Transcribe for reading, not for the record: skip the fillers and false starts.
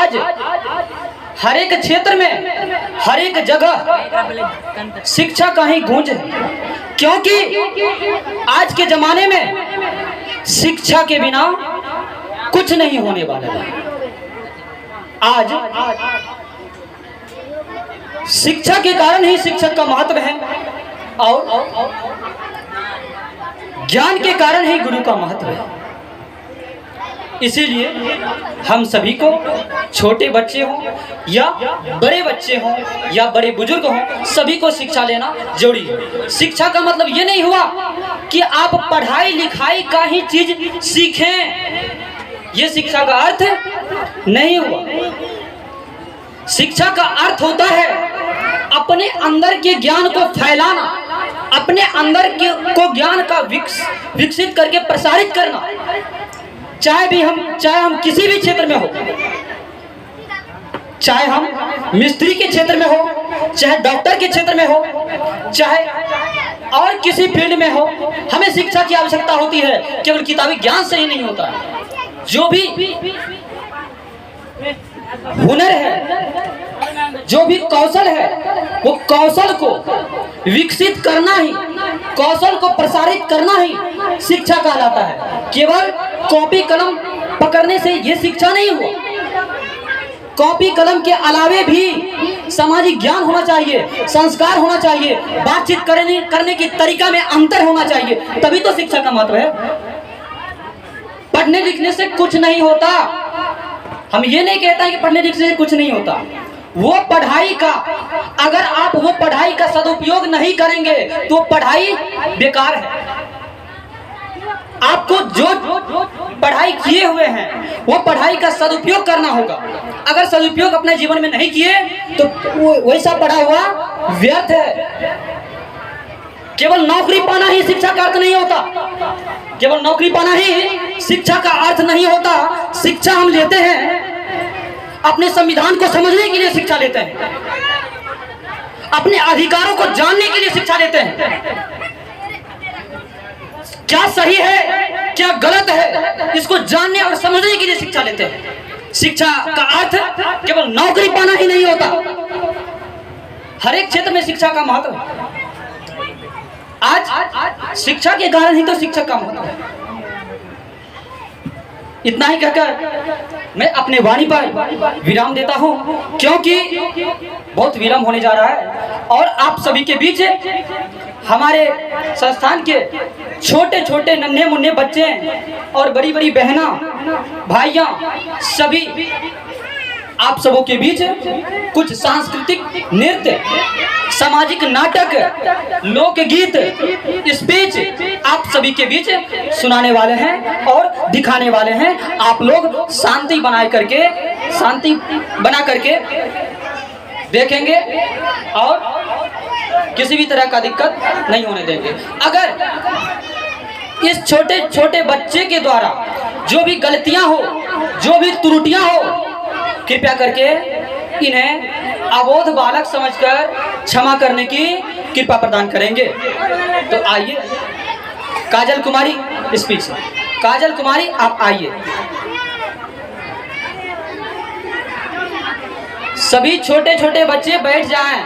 आज हर एक क्षेत्र में, हर एक जगह शिक्षा का ही गूंज है, क्योंकि आज के जमाने में शिक्षा के बिना कुछ नहीं होने वाला है। आज शिक्षा के कारण ही शिक्षक का महत्व है और ज्ञान के कारण ही गुरु का महत्व है। इसीलिए हम सभी को, छोटे बच्चे हों या बड़े बच्चे हों या बड़े बुजुर्ग हों, सभी को शिक्षा लेना जरूरी है। शिक्षा का मतलब ये नहीं हुआ कि आप पढ़ाई लिखाई का ही चीज सीखें, ये शिक्षा का अर्थ नहीं हुआ। शिक्षा का अर्थ होता है अपने अंदर के ज्ञान को फैलाना, अपने अंदर को ज्ञान का विकसित करके प्रसारित करना। चाहे हम किसी भी क्षेत्र में हो, चाहे हम मिस्त्री के क्षेत्र में हो, चाहे डॉक्टर के क्षेत्र में हो, चाहे और किसी फील्ड में हो, हमें शिक्षा की आवश्यकता होती है। केवल किताबी ज्ञान से ही नहीं होता। जो भी हुनर है, जो भी कौशल है, वो कौशल को विकसित करना ही, कौशल को प्रसारित करना ही शिक्षा कहलाता है। केवल कॉपी कलम पकड़ने से ये शिक्षा नहीं हुआ। कॉपी कलम के अलावे भी सामाजिक ज्ञान होना चाहिए, संस्कार होना चाहिए, बातचीत करने की तरीका में अंतर होना चाहिए, तभी तो शिक्षा का महत्व है। पढ़ने लिखने से कुछ नहीं होता। हम ये नहीं कहता कि पढ़ने लिखने से कुछ नहीं होता। वो पढ़ाई का, अगर आप वो पढ़ाई का सदुपयोग नहीं करेंगे तो पढ़ाई बेकार है। आपको जो पढ़ाई किए हुए हैं वो पढ़ाई का सदुपयोग करना होगा। अगर सदुपयोग अपने जीवन में नहीं किए तो वैसा पढ़ा हुआ व्यर्थ है। केवल नौकरी पाना ही शिक्षा का अर्थ नहीं होता। केवल नौकरी पाना ही शिक्षा का अर्थ नहीं होता। शिक्षा हम लेते हैं अपने संविधान को समझने के लिए, शिक्षा लेते हैं अपने अधिकारों को जानने के लिए, शिक्षा लेते हैं क्या सही है क्या गलत है इसको जानने और समझने के लिए शिक्षा लेते हैं। शिक्षा का अर्थ केवल नौकरी पाना ही नहीं होता। हर एक क्षेत्र में शिक्षा का महत्व है। आज शिक्षा के कारण ही तो शिक्षक का महत्व है। इतना ही कहकर मैं अपने वाणी पर विराम देता हूं, क्योंकि बहुत विलंब होने जा रहा है और आप सभी के बीच हमारे संस्थान के छोटे छोटे नन्हे मुन्ने बच्चे और बड़ी बड़ी बहना भाइयां, सभी आप सबों के बीच कुछ सांस्कृतिक नृत्य, सामाजिक नाटक, लोकगीत, स्पीच आप सभी के बीच सुनाने वाले हैं और दिखाने वाले हैं। आप लोग शांति बना करके देखेंगे और किसी भी तरह का दिक्कत नहीं होने देंगे। अगर इस छोटे छोटे बच्चे के द्वारा जो भी गलतियां हो, जो भी त्रुटियां हो, कृपया करके इन्हें अबोध बालक समझकर क्षमा करने की कृपा प्रदान करेंगे। तो आइए काजल कुमारी स्पीच। काजल कुमारी आप आइए। सभी छोटे छोटे बच्चे बैठ जाएं।